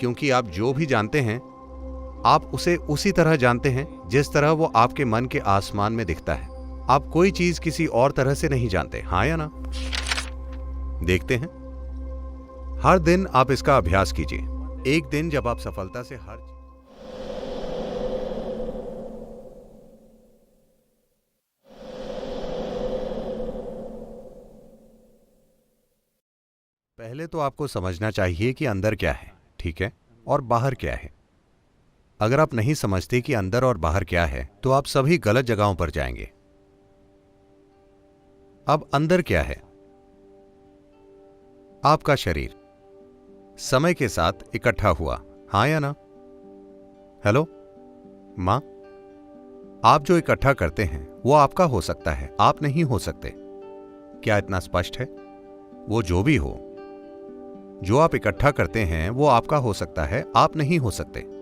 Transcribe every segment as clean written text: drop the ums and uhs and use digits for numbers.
क्योंकि आप जो भी जानते हैं आप उसे उसी तरह जानते हैं जिस तरह वो आपके मन के आसमान में दिखता है। आप कोई चीज किसी और तरह से नहीं जानते, हाँ या ना? देखते हैं, हर दिन आप इसका अभ्यास कीजिए। एक दिन जब आप सफलता से पहले तो आपको समझना चाहिए कि अंदर क्या है, ठीक है, और बाहर क्या है। अगर आप नहीं समझते कि अंदर और बाहर क्या है तो आप सभी गलत जगहों पर जाएंगे। अब अंदर क्या है? आपका शरीर समय के साथ इकट्ठा हुआ, हाँ या ना? हेलो मां, आप जो इकट्ठा करते हैं वो आपका हो सकता है, आप नहीं हो सकते। क्या इतना स्पष्ट है? वो जो भी हो, जो आप इकट्ठा करते हैं वो आपका हो सकता है, आप नहीं हो सकते।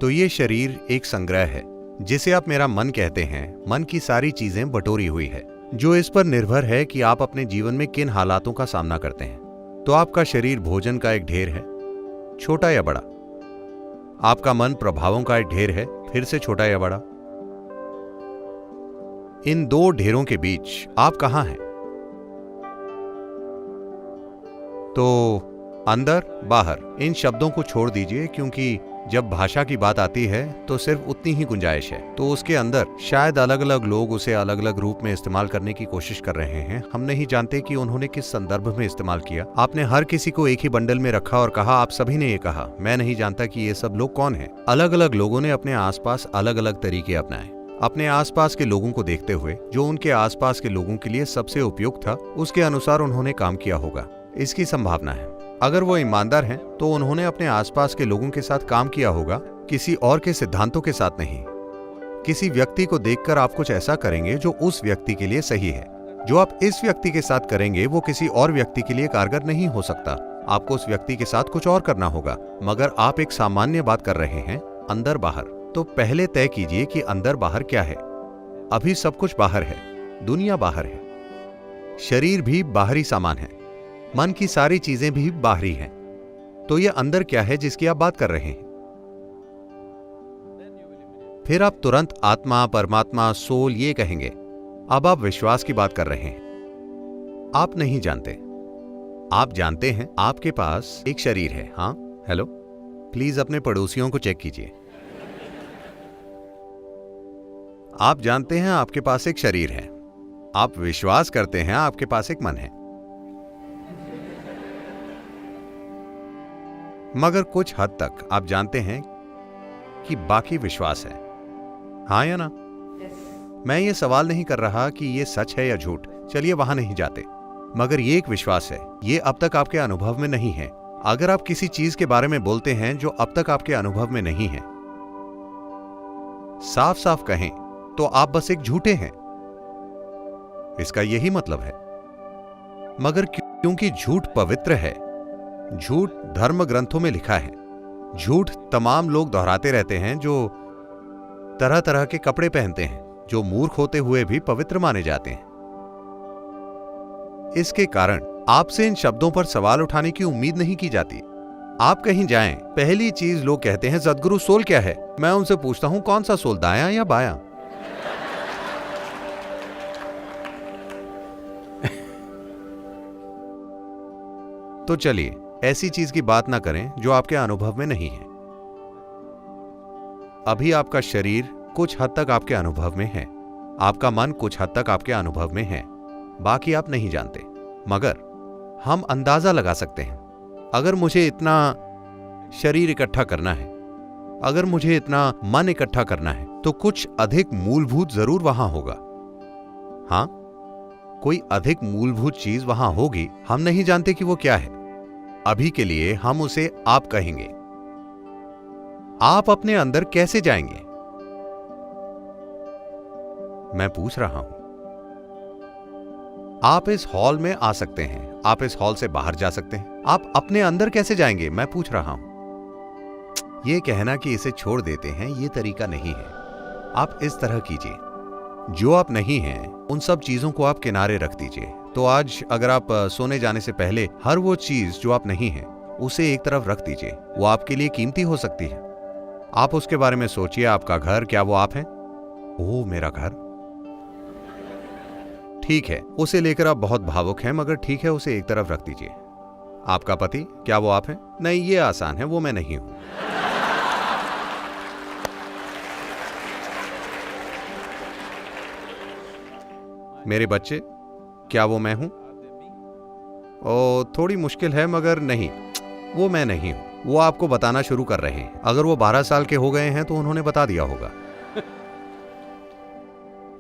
तो ये शरीर एक संग्रह है जिसे आप मेरा मन कहते हैं। मन की सारी चीजें बटोरी हुई है जो इस पर निर्भर है कि आप अपने जीवन में किन हालातों का सामना करते हैं। तो आपका शरीर भोजन का एक ढेर है, छोटा या बड़ा। आपका मन प्रभावों का एक ढेर है, फिर से छोटा या बड़ा। इन दो ढेरों के बीच आप कहां हैं? तो अंदर बाहर इन शब्दों को छोड़ दीजिए, क्योंकि जब भाषा की बात आती है तो सिर्फ उतनी ही गुंजाइश है। तो उसके अंदर शायद अलग अलग लोग उसे अलग अलग रूप में इस्तेमाल करने की कोशिश कर रहे हैं। हम नहीं जानते कि उन्होंने किस संदर्भ में इस्तेमाल किया। आपने हर किसी को एक ही बंडल में रखा और कहा, आप सभी ने ये कहा। मैं नहीं जानता कि ये सब लोग कौन हैं। अलग अलग लोगों ने अपने आसपास अलग अलग तरीके अपनाए। अपने आसपास के लोगों को देखते हुए जो उनके आसपास के लोगों के लिए सबसे उपयुक्त था उसके अनुसार उन्होंने काम किया होगा। इसकी संभावना है। अगर वो ईमानदार हैं तो उन्होंने अपने आसपास के लोगों के साथ काम किया होगा, किसी और के सिद्धांतों के साथ नहीं। किसी व्यक्ति को देखकर आप कुछ ऐसा करेंगे जो उस व्यक्ति के लिए सही है। जो आप इस व्यक्ति के साथ करेंगे वो किसी और व्यक्ति के लिए कारगर नहीं हो सकता। आपको उस व्यक्ति के साथ कुछ और करना होगा। मगर आप एक सामान्य बात कर रहे हैं, अंदर बाहर। तो पहले तय कीजिए कि अंदर बाहर क्या है। अभी सब कुछ बाहर है, दुनिया बाहर है, शरीर भी बाहरी सामान है, मन की सारी चीजें भी बाहरी हैं। तो यह अंदर क्या है जिसकी आप बात कर रहे हैं? फिर आप तुरंत आत्मा, परमात्मा, सोल ये कहेंगे। अब आप विश्वास की बात कर रहे हैं। आप नहीं जानते। आप जानते हैं आपके पास एक शरीर है। हाँ, हेलो, प्लीज अपने पड़ोसियों को चेक कीजिए। आप जानते हैं आपके पास एक शरीर है। आप विश्वास करते हैं आपके पास एक मन है। मगर कुछ हद तक आप जानते हैं कि बाकी विश्वास है, हाँ या ना? मैं ये सवाल नहीं कर रहा कि ये सच है या झूठ, चलिए वहां नहीं जाते। मगर ये एक विश्वास है, ये अब तक आपके अनुभव में नहीं है। अगर आप किसी चीज के बारे में बोलते हैं जो अब तक आपके अनुभव में नहीं है, साफ साफ कहें तो आप बस एक झूठे हैं। इसका यही मतलब है। मगर क्योंकि झूठ पवित्र है, झूठ धर्म ग्रंथों में लिखा है, झूठ तमाम लोग दोहराते रहते हैं जो तरह तरह के कपड़े पहनते हैं, जो मूर्ख होते हुए भी पवित्र माने जाते हैं। इसके कारण आपसे इन शब्दों पर सवाल उठाने की उम्मीद नहीं की जाती। आप कहीं जाएं, पहली चीज लोग कहते हैं, सद्गुरु सोल क्या है? मैं उनसे पूछता हूं, कौन सा सोल, दायां या बायां? तो चलिए ऐसी चीज की बात ना करें जो आपके अनुभव में नहीं है। अभी आपका शरीर कुछ हद तक आपके अनुभव में है, आपका मन कुछ हद तक आपके अनुभव में है, बाकी आप नहीं जानते। मगर हम अंदाजा लगा सकते हैं। अगर मुझे इतना शरीर इकट्ठा करना है, अगर मुझे इतना मन इकट्ठा करना है, तो कुछ अधिक मूलभूत जरूर वहां होगा। हां, कोई अधिक मूलभूत चीज वहां होगी, हम नहीं जानते कि वो क्या है। अभी के लिए हम उसे आप कहेंगे। आप अपने अंदर कैसे जाएंगे? मैं पूछ रहा हूं। आप इस हॉल में आ सकते हैं, आप इस हॉल से बाहर जा सकते हैं। आप अपने अंदर कैसे जाएंगे? मैं पूछ रहा हूं। यह कहना कि इसे छोड़ देते हैं, यह तरीका नहीं है। आप इस तरह कीजिए, जो आप नहीं हैं उन सब चीजों को आप किनारे रख दीजिए। तो आज अगर आप सोने जाने से पहले हर वो चीज जो आप नहीं हैं उसे एक तरफ रख दीजिए। वो आपके लिए कीमती हो सकती है। आप उसके बारे में सोचिए। आपका घर, क्या वो आप हैं? ओह, मेरा घर। ठीक है, उसे लेकर आप बहुत भावुक हैं, मगर ठीक है, उसे एक तरफ रख दीजिए। आपका पति, क्या वो आप हैं? नहीं, ये आसान है, वो मैं नहीं हूं। मेरे बच्चे, क्या वो मैं हूं? ओ, थोड़ी मुश्किल है, मगर नहीं, वो मैं नहीं हूं। वो आपको बताना शुरू कर रहे हैं। अगर वो 12 साल के हो गए हैं तो उन्होंने बता दिया होगा।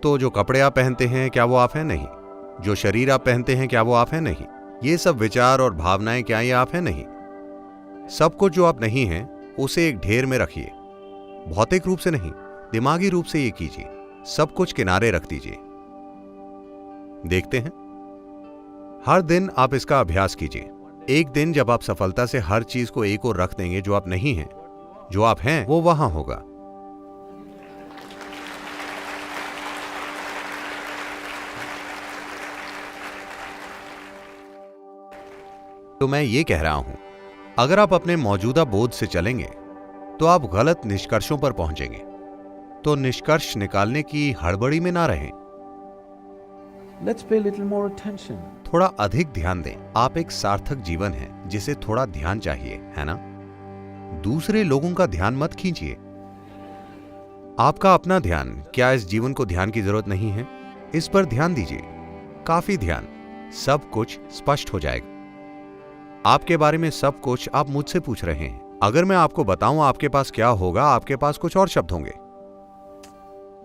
तो जो कपड़े आप पहनते हैं, क्या वो आप हैं? नहीं। जो शरीर आप पहनते हैं, क्या वो आप हैं? नहीं। ये सब विचार और भावनाएं, क्या ये आप हैं? नहीं। सब कुछ जो आप नहीं हैं, उसे एक ढेर में रखिए। भौतिक रूप से नहीं, दिमागी रूप से ये कीजिए। सब कुछ किनारे रख दीजिए। देखते हैं। हर दिन आप इसका अभ्यास कीजिए। एक दिन जब आप सफलता से हर चीज को एक ओर रख देंगे, जो आप नहीं हैं, जो आप हैं, वो वहां होगा। तो मैं ये कह रहा हूं, अगर आप अपने मौजूदा बोध से चलेंगे तो आप गलत निष्कर्षों पर पहुंचेंगे। तो निष्कर्ष निकालने की हड़बड़ी में ना रहें। Let's pay a little more attention. थोड़ा अधिक ध्यान दें। आप एक सार्थक जीवन है जिसे थोड़ा ध्यान चाहिए, है ना? दूसरे लोगों का ध्यान मत खींचिए। आपका अपना ध्यान, क्या इस जीवन को ध्यान की जरूरत नहीं है? इस पर ध्यान दीजिए। काफी ध्यान। सब कुछ स्पष्ट हो जाएगा। आपके बारे में सब कुछ आप मुझसे पूछ रहे हैं। अगर मैं आपको बताऊं आपके पास क्या होगा, आपके पास कुछ और शब्द होंगे।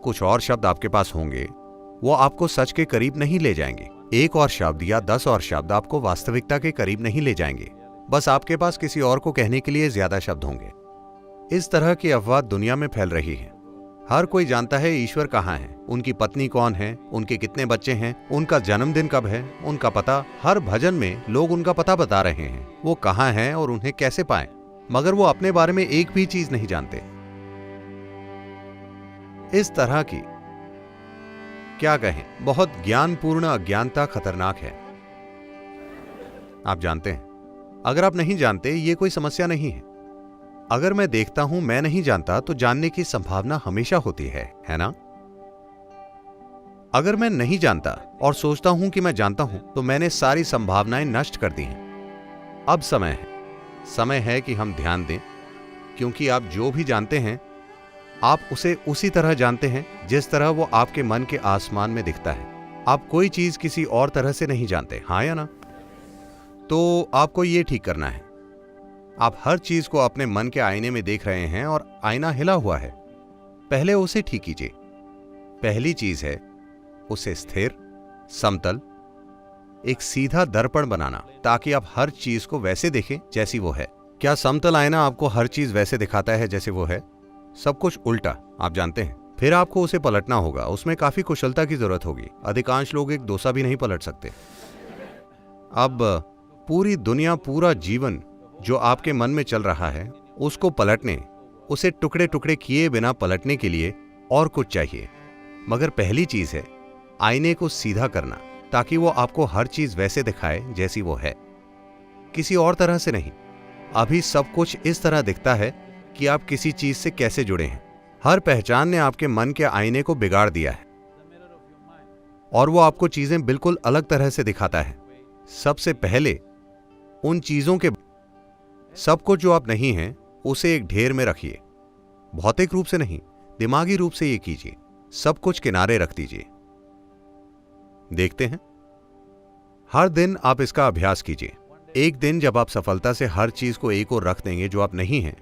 कुछ और शब्द आपके पास होंगे, वो आपको सच के करीब नहीं ले जाएंगे। एक और शब्द या 10 और शब्द आपको वास्तविकता के करीब नहीं ले जाएंगे। बस आपके पास किसी और को कहने के लिए ज्यादा शब्द होंगे। इस तरह की अफवाह दुनिया में फैल रही है। हर कोई जानता है ईश्वर कहाँ है, उनकी पत्नी कौन है, उनके कितने बच्चे हैं, उनका जन्मदिन कब है, उनका पता। हर भजन में लोग उनका पता बता रहे हैं, वो कहाँ हैं और उन्हें कैसे पाएं, मगर वो अपने बारे में एक भी चीज नहीं जानते। इस तरह की, क्या कहें, बहुत ज्ञानपूर्ण अज्ञानता खतरनाक है। आप जानते हैं, अगर आप नहीं जानते, ये कोई समस्या नहीं है। अगर मैं देखता हूं मैं नहीं जानता, तो जानने की संभावना हमेशा होती है ना? अगर मैं नहीं जानता और सोचता हूं कि मैं जानता हूं, तो मैंने सारी संभावनाएं नष्ट कर दी हैं। अब समय है कि हम ध्यान दें, क्योंकि आप जो भी जानते हैं, आप उसे उसी तरह जानते हैं जिस तरह वो आपके मन के आसमान में दिखता है। आप कोई चीज किसी और तरह से नहीं जानते, हाँ या ना? तो आपको ये ठीक करना है। आप हर चीज को अपने मन के आईने में देख रहे हैं और आईना हिला हुआ है। पहले उसे ठीक कीजिए। पहली चीज है उसे स्थिर, समतल, एक सीधा दर्पण बनाना, ताकि आप हर चीज को वैसे देखें जैसी वो है। क्या समतल आईना आपको हर चीज वैसे दिखाता है जैसे वो है? सब कुछ उल्टा, आप जानते हैं। फिर आपको उसे पलटना होगा। उसमें काफी कुशलता की जरूरत होगी। अधिकांश लोग एक डोसा भी नहीं पलट सकते। अब पूरी दुनिया, पूरा जीवन जो आपके मन में चल रहा है, उसको पलटने, उसे टुकड़े टुकड़े किए बिना पलटने के लिए और कुछ चाहिए। मगर पहली चीज है आईने को सीधा करना, ताकि वो आपको हर चीज वैसे दिखाए जैसी वो है, किसी और तरह से नहीं। अभी सब कुछ इस तरह दिखता है कि आप किसी चीज से कैसे जुड़े हैं। हर पहचान ने आपके मन के आईने को बिगाड़ दिया है और वो आपको चीजें बिल्कुल अलग तरह से दिखाता है। सबसे पहले उन चीजों के, सब कुछ जो आप नहीं हैं, उसे एक ढेर में रखिए। भौतिक रूप से नहीं, दिमागी रूप से ये कीजिए। सब कुछ किनारे रख दीजिए। देखते हैं। हर दिन आप इसका अभ्यास कीजिए। एक दिन जब आप सफलता से हर चीज को एक ओर रख देंगे, जो आप नहीं हैं,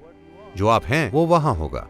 जो आप हैं, वो वहां होगा।